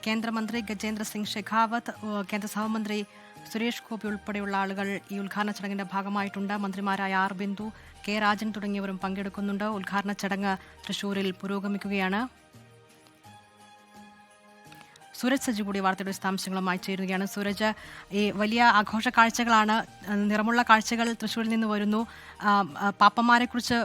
കേന്ദ്രമന്ത്രി ഗജേന്ദ്ര സിംഗ് ഷെഖാവത്ത്, കേന്ദ്ര സഹമന്ത്രി സുരേഷ് ഗോപി ഉൾപ്പെടെയുള്ള ആളുകൾ ഈ ഉദ്ഘാടന ചടങ്ങിന്റെ ഭാഗമായിട്ടുണ്ട്. മന്ത്രിമാരായ ആർ ബിന്ദു, കെ രാജൻ തുടങ്ങിയവരും പങ്കെടുക്കുന്നുണ്ട്. ഉദ്ഘാടന ചടങ്ങ് തൃശൂരിൽ പുരോഗമിക്കുകയാണ്. സൂരജ് സജി കൂടി വാർത്തയുടെ വിശദാംശങ്ങളുമായി ചേരുകയാണ്. സൂരജ്, ഈ വലിയ ആഘോഷ കാഴ്ചകളാണ്, നിറമുള്ള കാഴ്ചകൾ തൃശ്ശൂരിൽ നിന്ന് വരുന്നു. പാപ്പന്മാരെക്കുറിച്ച്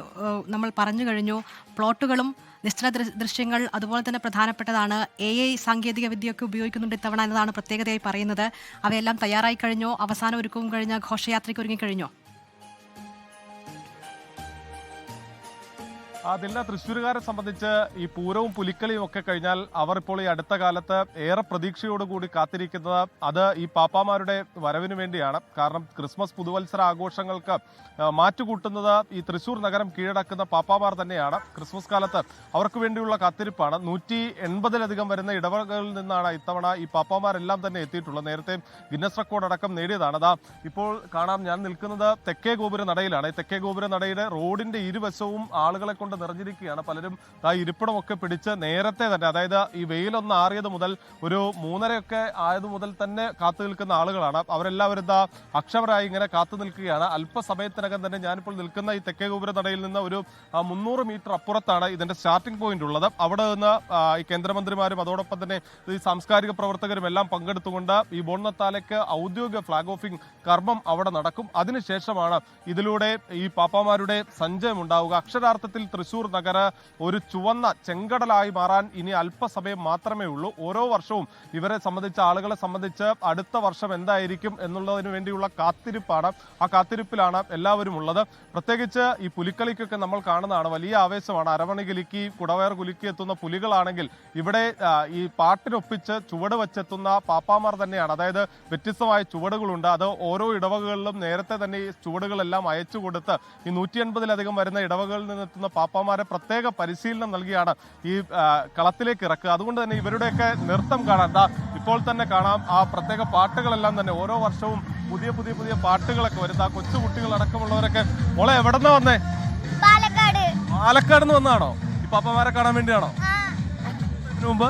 നമ്മൾ പറഞ്ഞു കഴിഞ്ഞു. പ്ലോട്ടുകളും നിശ്ചല ദൃശ്യങ്ങൾ അതുപോലെ തന്നെ പ്രധാനപ്പെട്ടതാണ്. AI സാങ്കേതിക വിദ്യയൊക്കെ ഉപയോഗിക്കുന്നുണ്ട് ഇത്തവണ എന്നതാണ് പ്രത്യേകതയായി പറയുന്നത്. അവയെല്ലാം തയ്യാറായി കഴിഞ്ഞോ? അവസാന ഒരുക്കവും കഴിഞ്ഞ ഘോഷയാത്രയ്ക്ക് ഒരുങ്ങിക്കഴിഞ്ഞോ? അതില്ല, തൃശ്ശൂരുകാരെ സംബന്ധിച്ച് ഈ പൂരവും പുലിക്കളിയും ഒക്കെ കഴിഞ്ഞാൽ അവർ ഇപ്പോൾ ഈ അടുത്ത കാലത്ത് ഏറെ പ്രതീക്ഷയോടുകൂടി കാത്തിരിക്കുന്നത് അത് ഈ പാപ്പാമാരുടെ വരവിന് വേണ്ടിയാണ്. കാരണം ക്രിസ്മസ് പുതുവത്സര ആഘോഷങ്ങൾക്ക് മാറ്റുകൂട്ടുന്നത് ഈ തൃശ്ശൂർ നഗരം കീഴടക്കുന്ന പാപ്പാമാർ തന്നെയാണ്. ക്രിസ്മസ് കാലത്ത് അവർക്ക് വേണ്ടിയുള്ള കാത്തിരിപ്പാണ്. 180-ലധികം വരുന്ന ഇടവകളിൽ നിന്നാണ് ഇത്തവണ ഈ പാപ്പാമാരെല്ലാം തന്നെ എത്തിയിട്ടുള്ളത്. നേരത്തെ ഗിന്നസ് റെക്കോർഡ് അടക്കം നേടിയതാണ്. അതാ ഇപ്പോൾ കാണാം, ഞാൻ നിൽക്കുന്നത് തെക്കേ ഗോപുര നടയിലാണ്. ഈ തെക്കേ ഗോപുര നടയുടെ റോഡിന്റെ ഇരുവശവും ആളുകളെ കൊണ്ട് നിറഞ്ഞിരിക്കുകയാണ്. പലരും ആ ഇരിപ്പിടമൊക്കെ പിടിച്ച് നേരത്തെ തന്നെ, അതായത് ഈ വെയിലൊന്ന് ആറിയത് മുതൽ ഒരു 3:30 ആയത് മുതൽ തന്നെ കാത്തു നിൽക്കുന്ന ആളുകളാണ്. അവരെല്ലാവരും അക്ഷമരായി ഇങ്ങനെ കാത്തു നിൽക്കുകയാണ്. അല്പസമയത്തിനകം തന്നെ ഞാനിപ്പോൾ നിൽക്കുന്ന ഈ തെക്കേ ഗോപുര നടയിൽ നിന്ന് ഒരു 300 മീറ്റർ അപ്പുറത്താണ് ഇതിന്റെ സ്റ്റാർട്ടിംഗ് പോയിന്റ് ഉള്ളത്. അവിടെ നിന്ന് ഈ കേന്ദ്രമന്ത്രിമാരും അതോടൊപ്പം തന്നെ ഈ സാംസ്കാരിക പ്രവർത്തകരും എല്ലാം പങ്കെടുത്തുകൊണ്ട് ഈ ബോൺനത്താലയ്ക്ക് ഔദ്യോഗിക ഫ്ലാഗ് ഓഫിംഗ് കർമ്മം അവിടെ നടക്കും. അതിനുശേഷമാണ് ഇതിലൂടെ ഈ പാപ്പാമാരുടെ സഞ്ചയം ഉണ്ടാവുക. അക്ഷരാർത്ഥത്തിൽ തൃശൂർ നഗര ഒരു ചുവന്ന ചെങ്കടലായി മാറാൻ ഇനി അല്പസമയം മാത്രമേ ഉള്ളൂ. ഓരോ വർഷവും ഇവരെ സംബന്ധിച്ച്, ആളുകളെ സംബന്ധിച്ച് അടുത്ത വർഷം എന്തായിരിക്കും എന്നുള്ളതിന് വേണ്ടിയുള്ള കാത്തിരിപ്പാണ്. ആ കാത്തിരിപ്പിലാണ് എല്ലാവരും ഉള്ളത്. പ്രത്യേകിച്ച് ഈ പുലിക്കളിക്കൊക്കെ നമ്മൾ കാണുന്നതാണ്, വലിയ ആവേശമാണ്. അരമണി കുലുക്കി കുടവയർ കുലുക്കി എത്തുന്ന പുലികളാണെങ്കിൽ ഇവിടെ ഈ പാട്ടിനൊപ്പിച്ച് ചുവട് വെച്ചെത്തുന്ന പാപ്പാമാർ തന്നെയാണ്. അതായത് വ്യത്യസ്തമായ ചുവടുകളുണ്ട്. അത് ഓരോ ഇടവകളിലും നേരത്തെ തന്നെ ഈ ചുവടുകളെല്ലാം അയച്ചു കൊടുത്ത് ഈ 180-ലധികം വരുന്ന ഇടവകളിൽ നിന്നെത്തുന്ന പാപ്പാമാരെ പ്രത്യേക പരിശീലനം നൽകിയാണ് ഈ കളത്തിലേക്ക് ഇറക്കുക. അതുകൊണ്ട് തന്നെ ഇവരുടെയൊക്കെ നൃത്തം കാണാൻ ഇപ്പോൾ തന്നെ കാണാം. ആ പ്രത്യേക പാട്ടുകളെല്ലാം തന്നെ ഓരോ വർഷവും പുതിയ പുതിയ പുതിയ പാട്ടുകളൊക്കെ വരും. ആ കൊച്ചുകുട്ടികൾ അടക്കമുള്ളവരൊക്കെ മോളെ എവിടെന്നാ വന്നേ? പാലക്കാട് നിന്ന് വന്നാണോ? ഈ പാപ്പമാരെ കാണാൻ വേണ്ടിയാണോ? ഇതിനു മുമ്പ്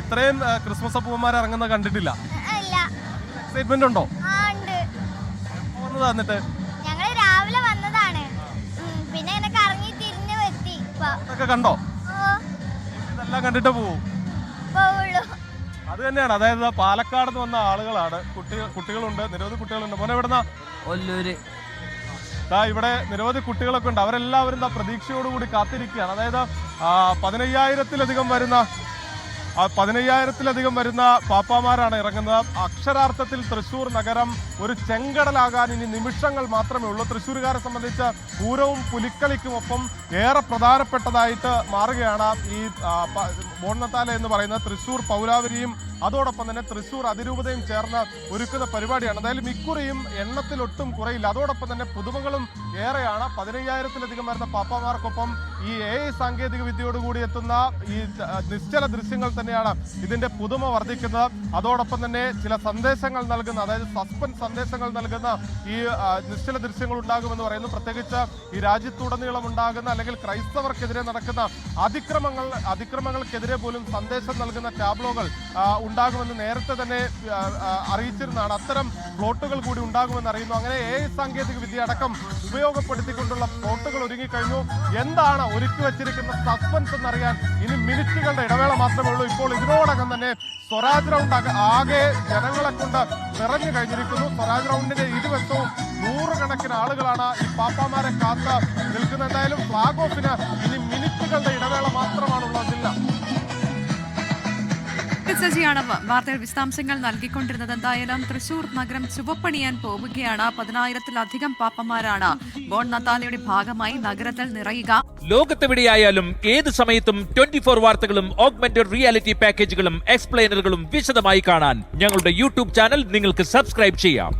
ഇത്രയും ക്രിസ്മസ് അപ്പൂപ്പന്മാരെ ഇറങ്ങുന്നത് കണ്ടിട്ടില്ല. എക്സൈറ്റ്മെന്റ് ഉണ്ടോ? വന്നിട്ട് ഞങ്ങൾ രാവിലെ വന്നതാണ്. പിന്നെ കറങ്ങി തിരിഞ്ഞു എത്തി. കണ്ടോ? ഇതെല്ലാം കണ്ടിട്ട് പോവുള്ളൂ. അത് തന്നെയാണ്. അതായത് പാലക്കാട് നിന്ന് വന്ന ആളുകളാണ്. കുട്ടികളുണ്ട്, നിരവധി കുട്ടികളുണ്ട്. മോനെ എവിടുന്നാ? ഒല്ലൂര്. ഇവിടെ നിരവധി കുട്ടികളൊക്കെ ഉണ്ട്. അവരെല്ലാവരും പ്രതീക്ഷയോടുകൂടി കാത്തിരിക്കുകയാണ്. അതായത് 15,000-ലധികം വരുന്ന പാപ്പാമാരാണ് ഇറങ്ങുന്നത്. അക്ഷരാർത്ഥത്തിൽ തൃശ്ശൂർ നഗരം ഒരു ചെങ്കടലാകാൻ ഇനി നിമിഷങ്ങൾ മാത്രമേ ഉള്ളൂ. തൃശ്ശൂരുകാരെ സംബന്ധിച്ച് പൂരവും പുലിക്കളിക്കുമൊപ്പം ഏറെ പ്രധാനപ്പെട്ടതായിട്ട് മാറുകയാണ് ഈ ബോൺനത്താല എന്ന് പറയുന്നത്. തൃശ്ശൂർ പൗരാവലിയും അതോടൊപ്പം തന്നെ തൃശ്ശൂർ അതിരൂപതയും ചേർന്ന് ഒരുക്കുന്ന പരിപാടിയാണ്. എന്തായാലും ഇക്കുറിയും എണ്ണത്തിലൊട്ടും കുറയില്ല. അതോടൊപ്പം തന്നെ പുതുമകളും ഏറെയാണ്. 15,000-ലധികം വരുന്ന പാപ്പാമാർക്കൊപ്പം ഈ AI സാങ്കേതിക വിദ്യയോടുകൂടി എത്തുന്ന ഈ നിശ്ചല ദൃശ്യങ്ങൾ തന്നെയാണ് ഇതിന്റെ പുതുമ വർദ്ധിക്കുന്നത്. അതോടൊപ്പം തന്നെ ചില സന്ദേശങ്ങൾ നൽകുന്ന, അതായത് സസ്പെൻസ് സന്ദേശങ്ങൾ നൽകുന്ന ഈ നിശ്ചല ദൃശ്യങ്ങൾ ഉണ്ടാകുമെന്ന് പറയുന്നു. പ്രത്യേകിച്ച് ഈ രാജ്യത്തുടനീളം ഉണ്ടാകുന്ന അല്ലെങ്കിൽ ക്രൈസ്തവർക്കെതിരെ നടക്കുന്ന അതിക്രമങ്ങൾക്കെതിരെ പോലും സന്ദേശം നൽകുന്ന ടാബ്ലോകൾ ഉണ്ടാകുമെന്ന് നേരത്തെ തന്നെ അറിയിച്ചിരുന്നതാണ്. അത്തരം പ്ലോട്ടുകൾ കൂടി ഉണ്ടാകുമെന്ന് അറിയുന്നു. അങ്ങനെ AI സാങ്കേതിക വിദ്യ അടക്കം ഉപയോഗപ്പെടുത്തിക്കൊണ്ടുള്ള പ്ലോട്ടുകൾ ഒരുങ്ങിക്കഴിഞ്ഞു. എന്താണ് ഒരുക്കി വെച്ചിരിക്കുന്ന സസ്പെൻസ് എന്നറിയാൻ ഇനി മിനിറ്റുകളുടെ ഇടവേള മാത്രമേ ഉള്ളൂ. ഇപ്പോൾ ഇതിനോടകം തന്നെ സ്വരാജ് റൗണ്ട് ആകെ ജനങ്ങളെ കൊണ്ട് നിറഞ്ഞു കഴിഞ്ഞിരിക്കുന്നു. സ്വരാജ് റൗണ്ടിന്റെ ഇരുവശവും നൂറുകണക്കിന് ആളുകളാണ് ഈ പാപ്പാമാരെ കാത്ത് നിൽക്കുന്നത്. എന്തായാലും ഫ്ലാഗ് ഓഫിന് ഇനി മിനിറ്റുകളുടെ ഇടവേള മാത്രമാണുള്ളതില്ല. സജിയാണ് വാർത്തകൾ വിശദാംശങ്ങൾ നൽകിക്കൊണ്ടിരുന്നത്. എന്തായാലും തൃശൂർ നഗരം ചുവപ്പണിയാൻ പോവുകയാണ്. 10,000-ലധികം പാപ്പമാരാണ് ബോൺനത്താലയുടെ ഭാഗമായി നഗരത്തിൽ നിറയുക. ലോകത്തെവിടെയായാലും ഏത് സമയത്തും 24 വാർത്തകളും ഓഗ്മെന്റഡ് റിയാലിറ്റി പാക്കേജുകളും എക്സ്പ്ലെയിനറുകളും വിശദമായി കാണാൻ ഞങ്ങളുടെ യൂട്യൂബ് ചാനൽ നിങ്ങൾക്ക് സബ്സ്ക്രൈബ് ചെയ്യാം.